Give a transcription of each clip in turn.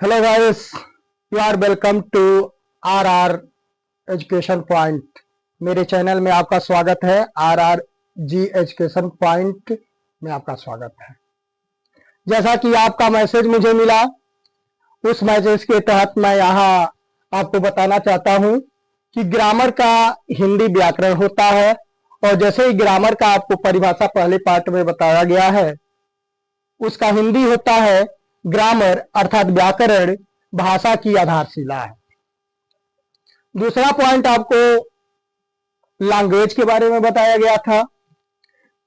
Hello guys, you are welcome to our education point. मेरे channel में आपका स्वागत है। जी एजुकेशन पॉइंट में आपका स्वागत है। जैसा कि आपका मैसेज मुझे मिला, उस मैसेज के तहत मैं यहाँ आपको बताना चाहता हूँ कि ग्रामर का हिंदी व्याकरण होता है। और जैसे ही ग्रामर का आपको परिभाषा पहले पार्ट में बताया गया है, उसका हिंदी होता है ग्रामर अर्थात व्याकरण भाषा की आधारशिला है। दूसरा पॉइंट आपको लैंग्वेज के बारे में बताया गया था,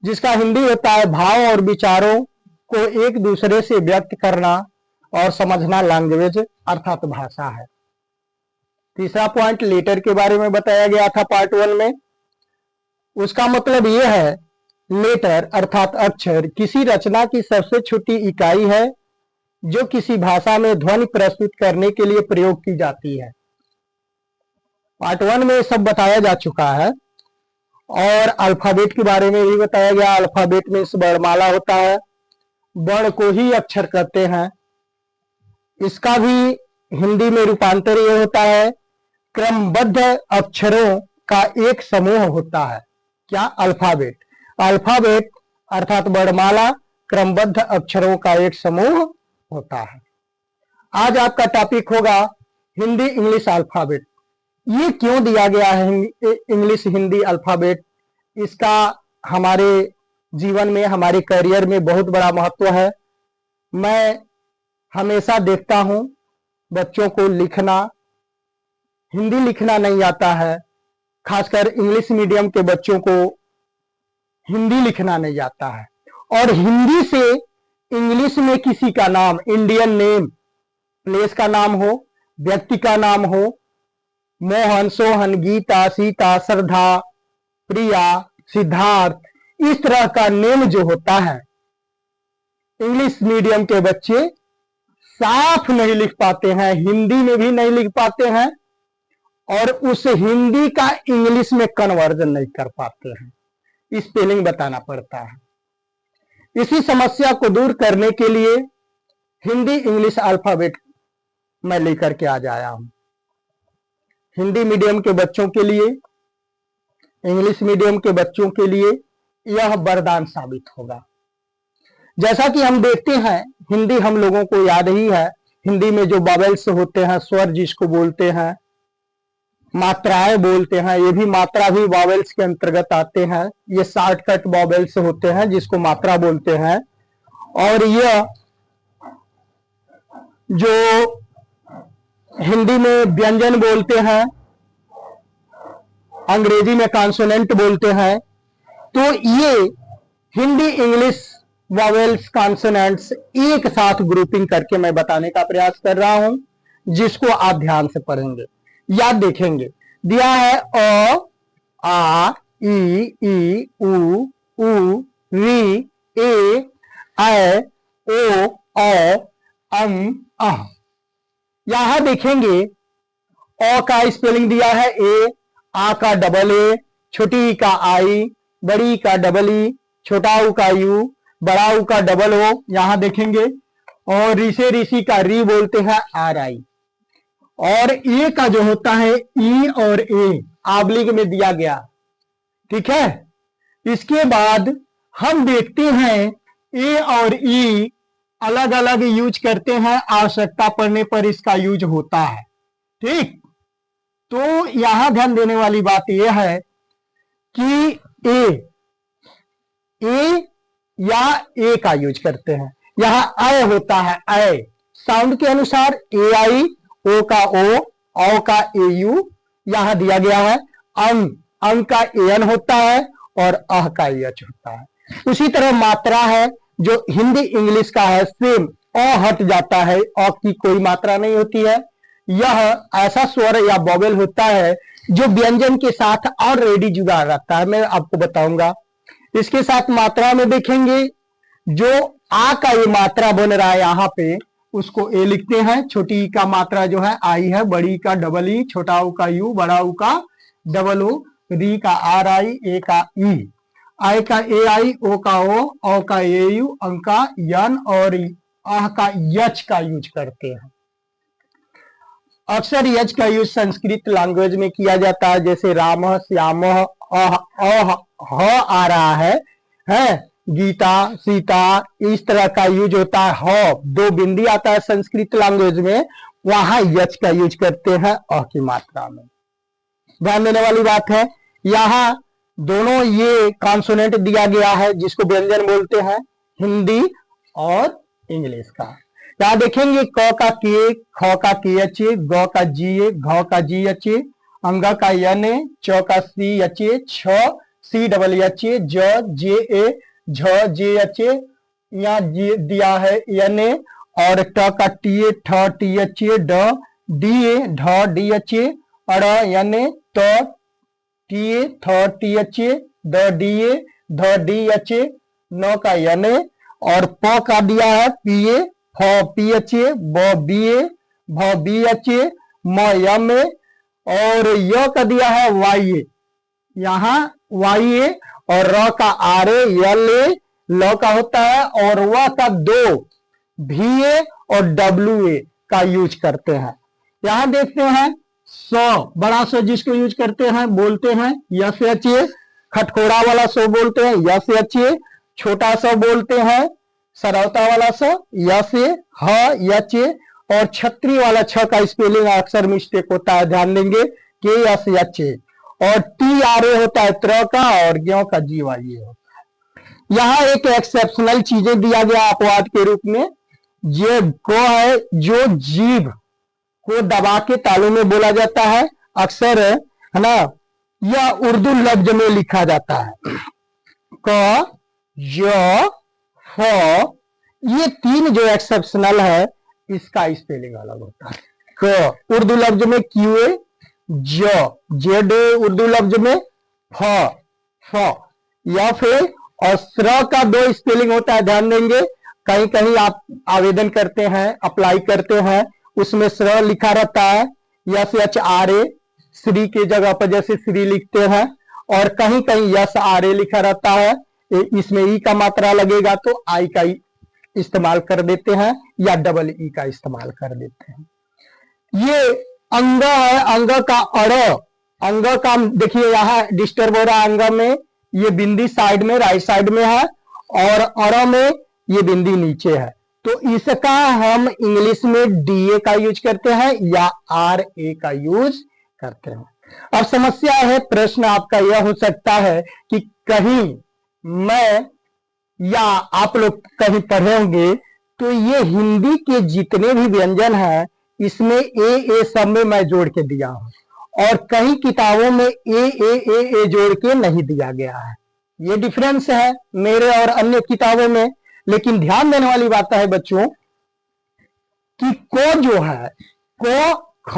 जिसका हिंदी होता है भाव और विचारों को एक दूसरे से व्यक्त करना और समझना लैंग्वेज अर्थात भाषा है। तीसरा पॉइंट लेटर के बारे में बताया गया था पार्ट 1 में। उसका मतलब यह है लेटर अर्थात अक्षर किसी रचना की सबसे छोटी इकाई है जो किसी भाषा में ध्वनि प्रस्तुत करने के लिए प्रयोग की जाती है। पार्ट 1 में सब बताया जा चुका है। और अल्फाबेट के बारे में भी बताया गया। अल्फाबेट में वर्णमाला होता है, वर्ण को ही अक्षर कहते हैं। इसका भी हिंदी में रूपांतर ये होता है क्रमबद्ध अक्षरों का एक समूह होता है। क्या? अल्फाबेट। अल्फाबेट अर्थात वर्णमाला क्रमबद्ध अक्षरों का एक समूह होता है। आज आपका टॉपिक होगा हिंदी इंग्लिश अल्फाबेट। ये क्यों दिया गया है इंग्लिश हिंदी अल्फाबेट? इसका हमारे जीवन में, हमारे करियर में बहुत बड़ा महत्व है। मैं हमेशा देखता हूं बच्चों को लिखना, हिंदी लिखना नहीं आता है। खासकर इंग्लिश मीडियम के बच्चों को हिंदी लिखना नहीं आता है। और हिंदी से इंग्लिश में किसी का नाम, इंडियन नेम, प्लेस का नाम हो, व्यक्ति का नाम हो, मोहन, सोहन, गीता, सीता, श्रद्धा, प्रिया, सिद्धार्थ, इस तरह का नेम जो होता है, इंग्लिश मीडियम के बच्चे साफ नहीं लिख पाते हैं, हिंदी में भी नहीं लिख पाते हैं और उस हिंदी का इंग्लिश में कन्वर्जन नहीं कर पाते हैं। स्पेलिंग बताना पड़ता है। इसी समस्या को दूर करने के लिए हिंदी इंग्लिश अल्फाबेट मैं लेकर के आज आया हूं। हिंदी मीडियम के बच्चों के लिए, इंग्लिश मीडियम के बच्चों के लिए यह वरदान साबित होगा। जैसा कि हम देखते हैं, हिंदी हम लोगों को याद ही है। हिंदी में जो वॉवेल्स होते हैं, स्वर जिसको बोलते हैं, मात्राएं बोलते हैं, ये भी मात्रा भी वॉवेल्स के अंतर्गत आते हैं। ये शॉर्टकट वॉवेल्स होते हैं जिसको मात्रा बोलते हैं। और यह जो हिंदी में व्यंजन बोलते हैं, अंग्रेजी में कॉन्सोनेंट बोलते हैं। तो ये हिंदी इंग्लिश वॉवेल्स कॉन्सोनेंट्स एक साथ ग्रुपिंग करके मैं बताने का प्रयास कर रहा हूं, जिसको आप ध्यान से पढ़ेंगे, याद देखेंगे। दिया है अ, आ, ई, उ, री, ए, ऐ, ओ, औ, अं। यहां देखेंगे अ का स्पेलिंग दिया है ए, आ का डबल ए, छोटी ई का आई, बड़ी ई का डबल ई, छोटा ऊ का यू, बड़ा ऊ का डबल ओ, यहां देखेंगे। और ऋषि ऋषि का री बोलते हैं आर आई। और ए का जो होता है ई और ए आबलिग में दिया गया, ठीक है। इसके बाद हम देखते हैं ए और ई अलग अलग यूज करते हैं, आवश्यकता पड़ने पर इसका यूज होता है, ठीक। तो यहां ध्यान देने वाली बात यह है कि ए या ए का यूज करते हैं। यहां अय होता है, अय साउंड के अनुसार ए आई, ओ का ओ, औ का ए यू यहां दिया गया है। अंग का एन होता है और अह का एच होता है। उसी तरह मात्रा है जो हिंदी इंग्लिश का है, सेम अ हट जाता है, अ की कोई मात्रा नहीं होती है। यह ऐसा स्वर या वॉवेल होता है जो व्यंजन के साथ ऑलरेडी जुड़ा रहता है। मैं आपको बताऊंगा। इसके साथ मात्रा में देखेंगे, जो आ का ये मात्रा बन रहा है यहां पे, उसको ए लिखते हैं। छोटी ई का मात्रा जो है आई है, बड़ी का डबल ई, छोटा ऊ का यू, बड़ा ऊ का डबल ओ, री का आर आई, ए का ई, आई का ए आई, ओ का ओ, औ का ए यू, अंग का यन और आह का यच का यूज करते हैं। अक्सर यच का यूज संस्कृत लैंग्वेज में किया जाता है, जैसे राम श्याम आ रहा है गीता सीता, इस तरह का यूज होता है। ह दो बिंदी आता है संस्कृत लैंग्वेज में, वहां यच का यूज करते हैं अ की मात्रा में। ध्यान देने वाली बात है, यहाँ दोनों ये कॉन्सोनेंट दिया गया है जिसको व्यंजन बोलते हैं, हिंदी और इंग्लिश का। यहाँ देखेंगे क का के, ख का के अच्छे, ग का जी, घ का जी अच्छे, अंग का यन, च का सी अच्छे, छ सी डबल अच्छे, ज जे ए, झ जे अच्छे, यहाँ दिया है यन, और ट का टी ठ टी अच्छे, ड डी ढ डी अच्छे, अड़ यन त टी थ टी अच्छे, द डी ध डी अच्छे, न का यन, और प का दिया है पीए, फ पी अच्छे, ब बी भ बी अच्छे, म यम, और य का दिया है वाई, यहाँ वाई, और र का आर यल, ल का होता है, और व का दो भी और डब्ल्यू का यूज करते हैं। यहां देखते हैं सौ, बड़ा सौ जिसको यूज करते हैं बोलते हैं यस एच ए, खटखोड़ा वाला सौ बोलते हैं यस एच ए, छोटा सौ बोलते हैं सरौता वाला सौ यस ए ह एच ए, और छतरी वाला छ का स्पेलिंग अक्सर मिस्टेक होता है, ध्यान देंगे के एस एच ए, और टी आर ए होता है त्र का, और ज्ञ का जी वाई होता है। यहाँ एक एक्सेप्शनल चीजें दिया गया अपवाद के रूप में, ये को है जो जीभ को दबा के तालु में बोला जाता है, अक्सर है ना, यह उर्दू लफ्ज में लिखा जाता है। क य फ, ये तीन जो एक्सेप्शनल है इसका स्पेलिंग अलग होता है। क उर्दू लफ्ज में क्यूए, ज जेड उर्दू लफ्ज में फ फ, या फिर, और स्र का दो स्पेलिंग होता है, ध्यान देंगे कहीं कहीं आप आवेदन करते हैं अप्लाई करते हैं उसमें स्र लिखा रहता है, yes H R A, Shri के जगह पर जैसे श्री लिखते हैं, और कहीं कहीं यस आर ए लिखा रहता है, इसमें ई का मात्रा लगेगा तो आई का इस्तेमाल कर देते हैं, या डबल ई का इस्तेमाल कर देते हैं। ये अंग है, अंग का अड़, अंग का देखिए यहाँ डिस्टर्ब हो रहा है, अंग में ये बिंदी साइड में राइट साइड में है, और अड़ में ये बिंदी नीचे है, तो इसका हम इंग्लिश में डीए का यूज करते हैं या आर ए का यूज करते हैं। अब समस्या है, प्रश्न आपका यह हो सकता है कि कहीं मैं या आप लोग कहीं पढ़े होंगे तो ये हिंदी के जितने भी व्यंजन हैं इसमें ए सब में मैं जोड़ के दिया हूं, और कई किताबों में ए जोड़ के नहीं दिया गया है। ये डिफरेंस है मेरे और अन्य किताबों में। लेकिन ध्यान देने वाली बात है बच्चों कि को जो है, को ख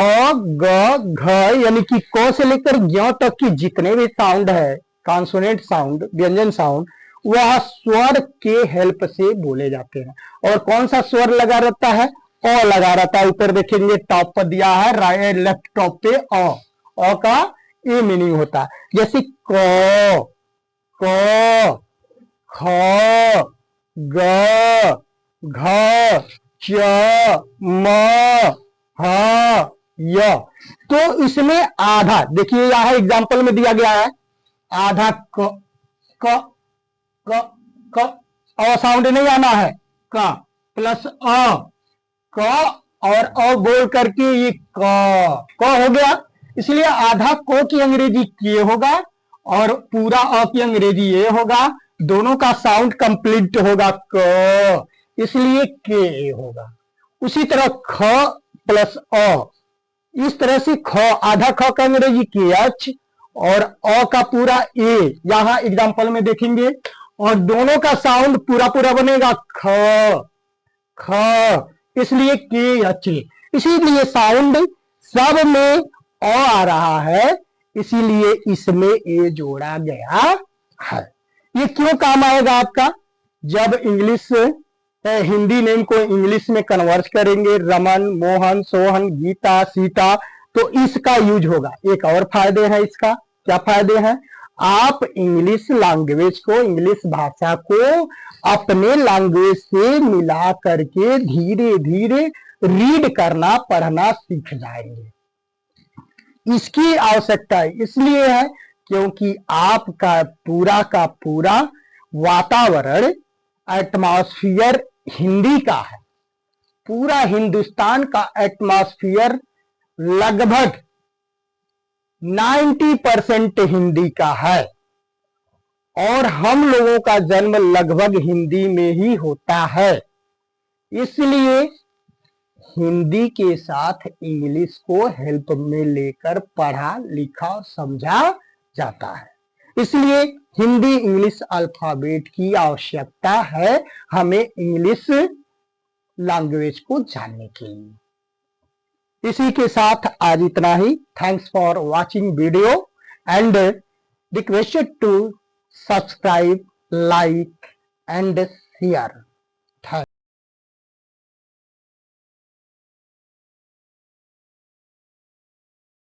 ग घ, यानी कि को से लेकर ज्ञ तक की जितने भी साउंड है, कॉन्सोनेंट साउंड, व्यंजन साउंड, वह स्वर के हेल्प से बोले जाते हैं। और कौन सा स्वर लगा रहता है? अ लगा रहता है। ऊपर देखेंगे टॉप पर दिया है, राइट लेफ्ट टॉप पे अ का ए मीनिंग होता है। जैसे क ख ग घ च म ह य। तो इसमें आधा देखिए, यहां एग्जाम्पल में दिया गया है आधा क क क क अ साउंड नहीं आना है, क प्लस अ, क और अ बोल करके ये क हो गया। इसलिए आधा को की अंग्रेजी के होगा और पूरा अ की अंग्रेजी ये होगा। दोनों का साउंड कंप्लीट होगा क, इसलिए के होगा। उसी तरह ख प्लस अ, इस तरह से ख, आधा ख का अंग्रेजी के एच और अ का पूरा ए, यहां एग्जांपल में देखेंगे, और दोनों का साउंड पूरा पूरा बनेगा ख ख, इसलिए के एच। इसीलिए साउंड सब में अ आ रहा है, इसीलिए इसमें ए जोड़ा गया है। ये क्यों काम आएगा आपका? जब इंग्लिश हिंदी नेम को इंग्लिश में कन्वर्ट करेंगे, रमन, मोहन, सोहन, गीता, सीता, तो इसका यूज होगा। एक और फायदे हैं इसका। क्या फायदे हैं? आप इंग्लिश लैंग्वेज को, इंग्लिश भाषा को अपने लैंग्वेज से मिला करके धीरे धीरे रीड करना पढ़ना सीख जाएंगे। इसकी आवश्यकता इसलिए है क्योंकि आपका पूरा का पूरा वातावरण, एटमॉस्फियर हिंदी का है। पूरा हिंदुस्तान का एटमॉस्फियर लगभग 90% हिंदी का है और हम लोगों का जन्म लगभग हिंदी में ही होता है। इसलिए हिंदी के साथ इंग्लिश को हेल्प में लेकर पढ़ा लिखा और समझा जाता है। इसलिए हिंदी इंग्लिश अल्फाबेट की आवश्यकता है हमें इंग्लिश लैंग्वेज को जानने के लिए। इसी के साथ आज इतना ही। Thanks for watching video and requested to subscribe, like and share.